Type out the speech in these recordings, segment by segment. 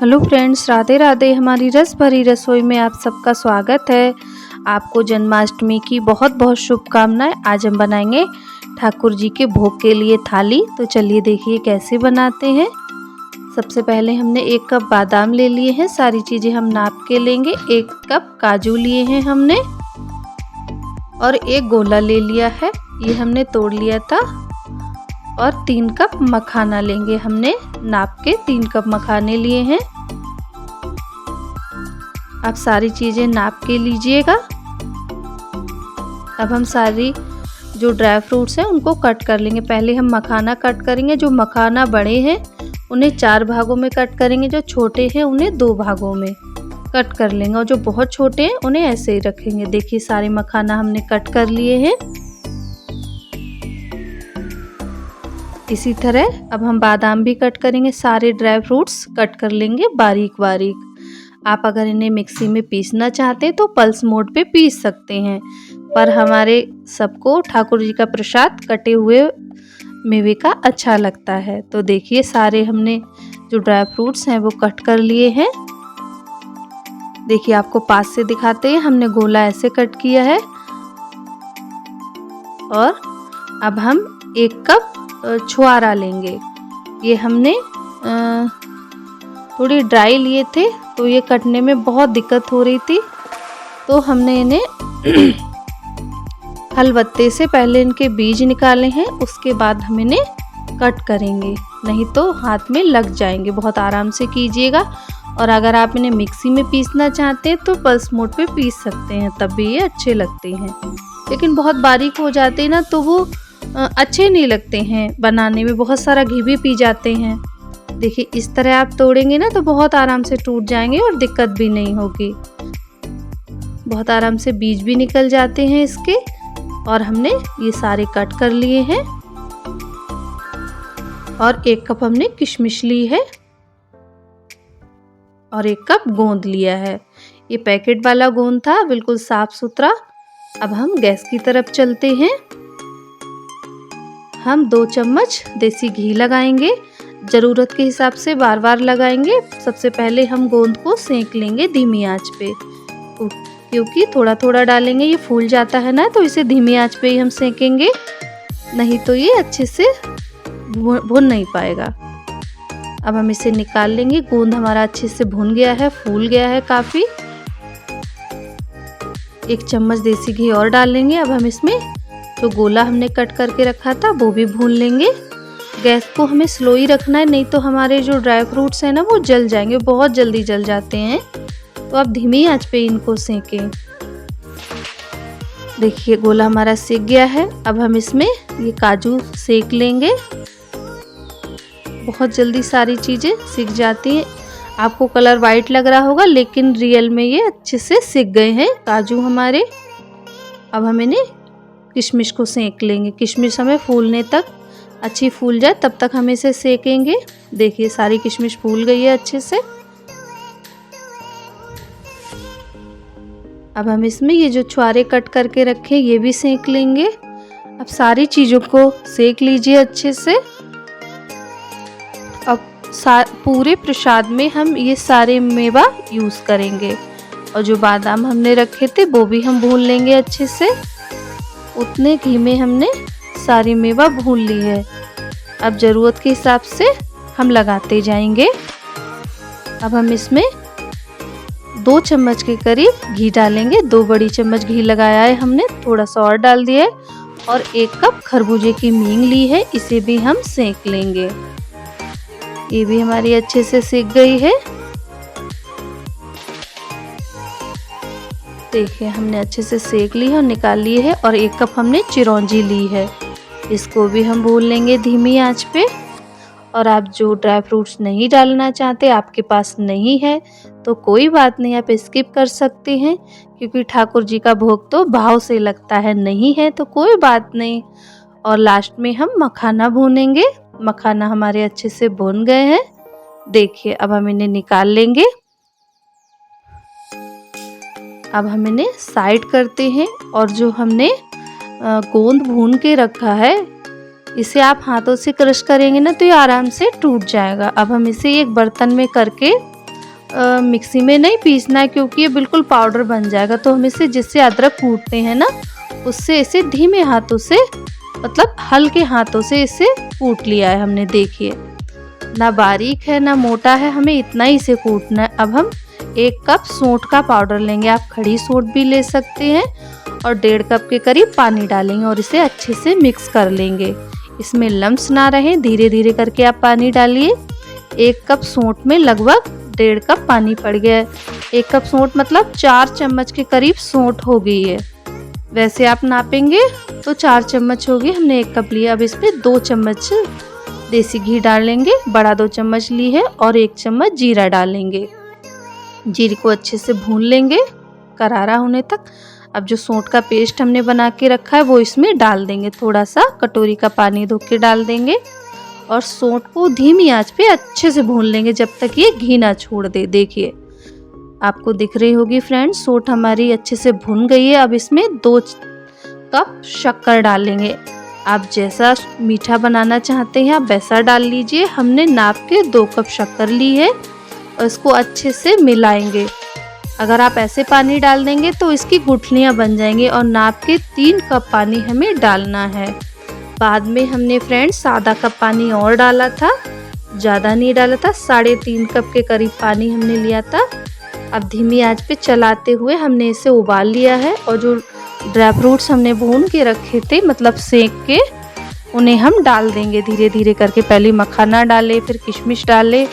Hello friends, Radhe Radhe. हमारी रस भरी रसोई में आप सबका स्वागत है। आपको जन्माष्टमी की बहुत बहुत शुभकामनाएं। आज हम बनाएंगे ठाकुर जी के भोग के लिए थाली। तो चलिए देखिए कैसे बनाते हैं। सबसे पहले हमने 1 कप बादाम ले लिए हैं। सारी चीज़ें हम नाप के लेंगे। 1 कप काजू लिए हैं हमने और 1 गोला ले लिया है, ये हमने तोड़ लिया था। और 3 कप मखाना लेंगे हमने, नाप के 3 कप मखाने लिए हैं। आप सारी चीज़ें नाप के लीजिएगा। अब हम सारी जो ड्राई फ्रूट्स हैं उनको कट कर लेंगे। पहले हम मखाना कट करेंगे। जो मखाना बड़े हैं उन्हें 4 भागों में कट करेंगे, जो छोटे हैं उन्हें 2 भागों में कट कर लेंगे और जो बहुत छोटे हैं उन्हें ऐसे ही रखेंगे। देखिए सारे मखाना हमने कट कर लिए हैं। इसी तरह अब हम बादाम भी कट करेंगे। सारे ड्राई फ्रूट्स कट कर लेंगे बारीक बारीक। आप अगर इन्हें मिक्सी में पीसना चाहते हैं तो पल्स मोड पे पीस सकते हैं, पर हमारे सबको ठाकुर जी का प्रसाद कटे हुए मेवे का अच्छा लगता है। तो देखिए सारे हमने जो ड्राई फ्रूट्स हैं वो कट कर लिए हैं। देखिए आपको पास से दिखाते हैं, हमने गोला ऐसे कट किया है। और अब हम 1 कप छुआरा लेंगे। ये हमने थोड़ी ड्राई लिए थे तो ये कटने में बहुत दिक्कत हो रही थी, तो हमने इन्हें हलवत्ते से पहले इनके बीज निकाले हैं, उसके बाद हम इन्हें कट करेंगे, नहीं तो हाथ में लग जाएंगे। बहुत आराम से कीजिएगा। और अगर आप इन्हें मिक्सी में पीसना चाहते हैं तो पल्स मोड पे पीस सकते हैं, तब भी ये अच्छे लगते हैं। लेकिन बहुत बारीक हो जाते हैं ना तो वो अच्छे नहीं लगते हैं बनाने में, बहुत सारा घी भी पी जाते हैं। देखिए इस तरह आप तोड़ेंगे ना तो बहुत आराम से टूट जाएंगे और दिक्कत भी नहीं होगी। बहुत आराम से बीज भी निकल जाते हैं इसके। और हमने ये सारे कट कर लिए हैं। और 1 कप हमने किशमिश ली है और 1 कप गोंद लिया है। ये पैकेट वाला गोंद था, बिल्कुल साफ सुथरा। अब हम गैस की तरफ चलते हैं। हम 2 चम्मच देसी घी लगाएंगे। ज़रूरत के हिसाब से बार बार लगाएंगे। सबसे पहले हम गोंद को सेंक लेंगे धीमी आंच पे, क्योंकि थोड़ा थोड़ा डालेंगे, ये फूल जाता है ना, तो इसे धीमी आंच पे ही हम सेंकेंगे, नहीं तो ये अच्छे से भुन नहीं पाएगा। अब हम इसे निकाल लेंगे। गोंद हमारा अच्छे से भुन गया है, फूल गया है काफ़ी। 1 चम्मच देसी घी और डाल लेंगे। अब हम इसमें जो गोला हमने कट करके रखा था वो भी भून लेंगे। गैस को हमें स्लो ही रखना है, नहीं तो हमारे जो ड्राई फ्रूट्स हैं ना वो जल जाएंगे, बहुत जल्दी जल जाते हैं। तो आप धीमी आंच पे इनको सेकें। देखिए गोला हमारा सेक गया है। अब हम इसमें ये काजू सेक लेंगे। बहुत जल्दी सारी चीज़ें सिक जाती हैं। आपको कलर वाइट लग रहा होगा, लेकिन रियल में ये अच्छे से सिक गए हैं काजू हमारे। अब हम इन्हें किशमिश को सेक लेंगे। किशमिश हमें फूलने तक, अच्छी फूल जाए तब तक हम इसे सेकेंगे। देखिए सारी किशमिश फूल गई है अच्छे से। अब हम इसमें ये जो छुआरे कट करके रखे ये भी सेक लेंगे। अब सारी चीज़ों को सेक लीजिए अच्छे से। अब पूरे प्रसाद में हम ये सारे मेवा यूज़ करेंगे। और जो बादाम हमने रखे थे वो भी हम भून लेंगे अच्छे से। उतने घी में हमने सारी मेवा भून ली है। अब ज़रूरत के हिसाब से हम लगाते जाएंगे। अब हम इसमें 2 चम्मच के करीब घी डालेंगे। 2 बड़ी चम्मच घी लगाया है हमने, थोड़ा सा और डाल दिया है। और 1 कप खरबूजे की मींग ली है, इसे भी हम सेक लेंगे। ये भी हमारी अच्छे से सेक गई है। देखिए हमने अच्छे से सेक ली है और निकाल ली है। और 1 कप हमने चिरौंजी ली है, इसको भी हम भून लेंगे धीमी आंच पे। और आप जो ड्राई फ्रूट्स नहीं डालना चाहते, आपके पास नहीं है तो कोई बात नहीं, आप स्किप कर सकते हैं, क्योंकि ठाकुर जी का भोग तो भाव से लगता है। नहीं है तो कोई बात नहीं। और लास्ट में हम मखाना भूनेंगे। मखाना हमारे अच्छे से भून गए हैं। देखिए अब हम इन्हें निकाल लेंगे। अब हम इन्हें साइड करते हैं। और जो हमने गोंद भून के रखा है, इसे आप हाथों से क्रश करेंगे ना तो ये आराम से टूट जाएगा। अब हम इसे एक बर्तन में करके मिक्सी में नहीं पीसना है, क्योंकि ये बिल्कुल पाउडर बन जाएगा। तो हम इसे जिससे अदरक कूटते हैं ना, उससे इसे धीमे हाथों से, मतलब हल्के हाथों से इसे कूट लिया है हमने। देखिए, ना बारीक है ना मोटा है, हमें इतना ही इसे कूटना है। अब हम 1 कप सौंठ का पाउडर लेंगे, आप खड़ी सौंठ भी ले सकते हैं, और 1.5 कप के करीब पानी डालेंगे और इसे अच्छे से मिक्स कर लेंगे। इसमें लम्स ना रहे, धीरे धीरे करके आप पानी डालिए। 1 कप सौंठ में लगभग 1.5 कप पानी पड़ गया है। 1 कप सौंठ मतलब 4 चम्मच के करीब सौंठ हो गई है। वैसे आप नापेंगे तो 4 चम्मच होगी, हमने 1 कप लिया। अब इसमें 2 चम्मच देसी घी डालेंगे, बड़ा 2 चम्मच ली है, और 1 चम्मच जीरा डालेंगे। जीरे को अच्छे से भून लेंगे करारा होने तक। अब जो सौंठ का पेस्ट हमने बना के रखा है वो इसमें डाल देंगे। थोड़ा सा कटोरी का पानी धो के डाल देंगे, और सौंठ को धीमी आंच पे अच्छे से भून लेंगे जब तक ये घी ना छोड़ दे। देखिए, आपको दिख रही होगी फ्रेंड्स, सौंठ हमारी अच्छे से भुन गई है। अब इसमें 2 कप शक्कर डालेंगे। आप जैसा मीठा बनाना चाहते हैं आप वैसा डाल लीजिए। हमने नाप के 2 कप शक्कर ली है, और इसको अच्छे से मिलाएंगे। अगर आप ऐसे पानी डाल देंगे तो इसकी गुठलियाँ बन जाएंगी, और नाप के 3 कप पानी हमें डालना है। बाद में हमने फ्रेंड्स आधा कप पानी और डाला था, ज़्यादा नहीं डाला था, 3.5 कप के करीब पानी हमने लिया था। अब धीमी आंच पे चलाते हुए हमने इसे उबाल लिया है, और जो ड्राई फ्रूट्स हमने भून के रखे थे, मतलब सेक के, उन्हें हम डाल देंगे धीरे धीरे करके। पहले मखाना डाले, फिर किशमिश डाले,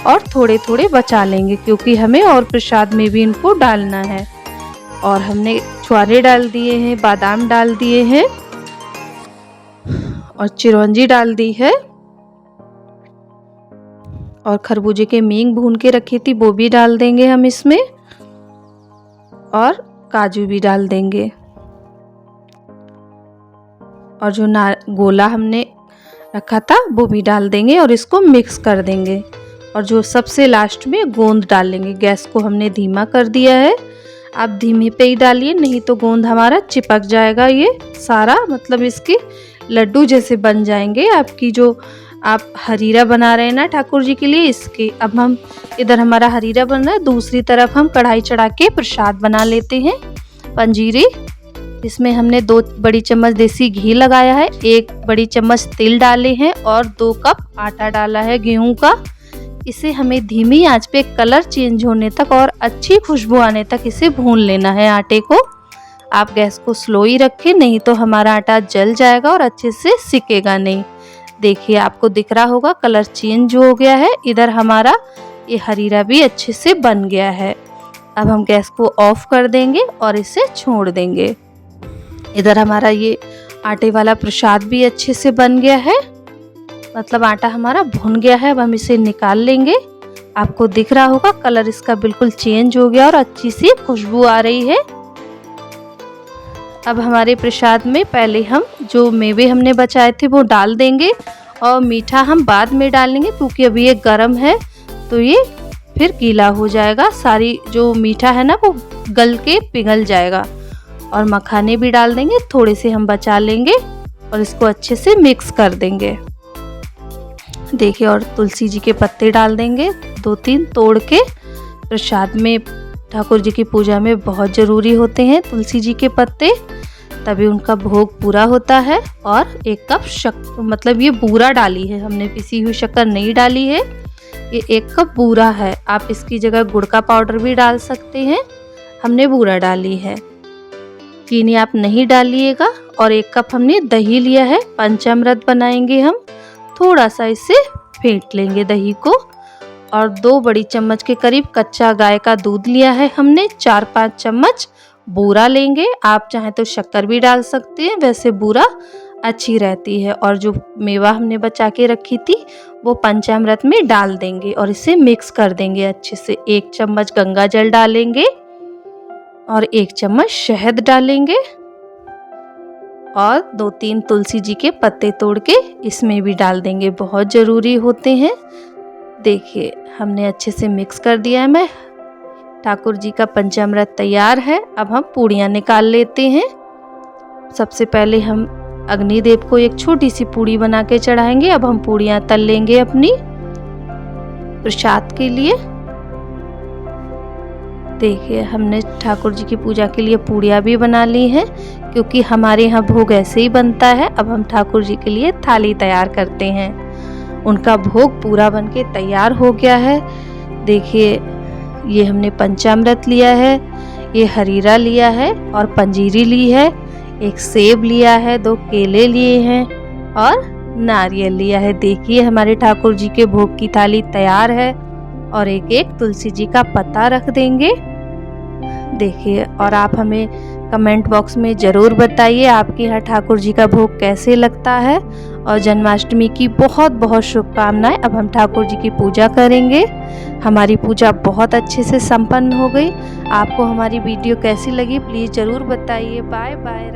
और थोड़े थोड़े बचा लेंगे, क्योंकि हमें और प्रसाद में भी इनको डालना है। और हमने छुआरे डाल दिए हैं, बादाम डाल दिए हैं, और चिरौंजी डाल दी है, और खरबूजे के मींग भून के रखी थी वो भी डाल देंगे हम इसमें, और काजू भी डाल देंगे, और जो गोला हमने रखा था वो भी डाल देंगे, और इसको मिक्स कर देंगे। और जो सबसे लास्ट में गोंद डालेंगे। गैस को हमने धीमा कर दिया है, आप धीमे पे ही डालिए, नहीं तो गोंद हमारा चिपक जाएगा। ये सारा मतलब इसके लड्डू जैसे बन जाएंगे आपकी, जो आप हरीरा बना रहे हैं ना ठाकुर जी के लिए, इसके। अब हम इधर हमारा हरीरा बन रहा है, दूसरी तरफ हम कढ़ाई चढ़ा के प्रसाद बना लेते हैं, पंजीरी। इसमें हमने 2 बड़ी चम्मच देसी घी लगाया है, 1 बड़ी चम्मच तिल डाले हैं, और 2 कप आटा डाला है गेहूं का। इसे हमें धीमी आंच पे कलर चेंज होने तक और अच्छी खुशबू आने तक इसे भून लेना है आटे को। आप गैस को स्लो ही रखें, नहीं तो हमारा आटा जल जाएगा और अच्छे से सिकेगा नहीं। देखिए, आपको दिख रहा होगा कलर चेंज हो गया है। इधर हमारा ये हरीरा भी अच्छे से बन गया है। अब हम गैस को ऑफ कर देंगे और इसे छोड़ देंगे। इधर हमारा ये आटे वाला प्रसाद भी अच्छे से बन गया है, मतलब आटा हमारा भुन गया है। अब हम इसे निकाल लेंगे। आपको दिख रहा होगा कलर इसका बिल्कुल चेंज हो गया और अच्छी सी खुशबू आ रही है। अब हमारे प्रसाद में पहले हम जो मेवे हमने बचाए थे वो डाल देंगे, और मीठा हम बाद में डालेंगे, क्योंकि अभी ये गर्म है तो ये फिर गीला हो जाएगा। सारी जो मीठा है ना वो गल के पिघल जाएगा। और मखाने भी डाल देंगे, थोड़े से हम बचा लेंगे, और इसको अच्छे से मिक्स कर देंगे। देखिए, और तुलसी जी के पत्ते डाल देंगे 2-3 तोड़ के। प्रसाद में ठाकुर जी की पूजा में बहुत ज़रूरी होते हैं तुलसी जी के पत्ते, तभी उनका भोग पूरा होता है। और 1 कप शक्कर, मतलब ये बूरा डाली है हमने, पिसी हुई शक्कर नहीं डाली है, ये 1 कप बूरा है। आप इसकी जगह गुड़ का पाउडर भी डाल सकते हैं, हमने बूरा डाली है। चीनी आप नहीं डालिएगा। और 1 कप हमने दही लिया है, पंचामृत बनाएंगे हम। थोड़ा सा इसे फेंट लेंगे दही को। और 2 बड़ी चम्मच के करीब कच्चा गाय का दूध लिया है हमने। 4-5 चम्मच बूरा लेंगे, आप चाहें तो शक्कर भी डाल सकते हैं, वैसे बूरा अच्छी रहती है। और जो मेवा हमने बचा के रखी थी वो पंचामृत में डाल देंगे और इसे मिक्स कर देंगे अच्छे से। 1 चम्मच गंगा जल डालेंगे, और 1 चम्मच शहद डालेंगे, और 2-3 तुलसी जी के पत्ते तोड़ के इसमें भी डाल देंगे, बहुत ज़रूरी होते हैं। देखिए, हमने अच्छे से मिक्स कर दिया है। मैं ठाकुर जी का पंचामृत तैयार है। अब हम पूड़ियाँ निकाल लेते हैं। सबसे पहले हम अग्निदेव को एक छोटी सी पूड़ी बना के चढ़ाएंगे। अब हम पूड़ियाँ तल लेंगे अपनी प्रसाद के लिए। देखिए हमने ठाकुर जी की पूजा के लिए पूड़ियाँ भी बना ली हैं, क्योंकि हमारे यहाँ भोग ऐसे ही बनता है। अब हम ठाकुर जी के लिए थाली तैयार करते हैं। उनका भोग पूरा बनके तैयार हो गया है। देखिए ये हमने पंचामृत लिया है, ये हरीरा लिया है और पंजीरी ली है, एक सेब लिया है, 2 केले लिए हैं और नारियल लिया है। देखिए हमारे ठाकुर जी के भोग की थाली तैयार है और एक तुलसी जी का पत्ता रख देंगे। देखिए और आप हमें कमेंट बॉक्स में ज़रूर बताइए आपके यहाँ ठाकुर जी का भोग कैसे लगता है। और जन्माष्टमी की बहुत बहुत शुभकामनाएं। अब हम ठाकुर जी की पूजा करेंगे। हमारी पूजा बहुत अच्छे से संपन्न हो गई। आपको हमारी वीडियो कैसी लगी प्लीज़ ज़रूर बताइए। Bye bye.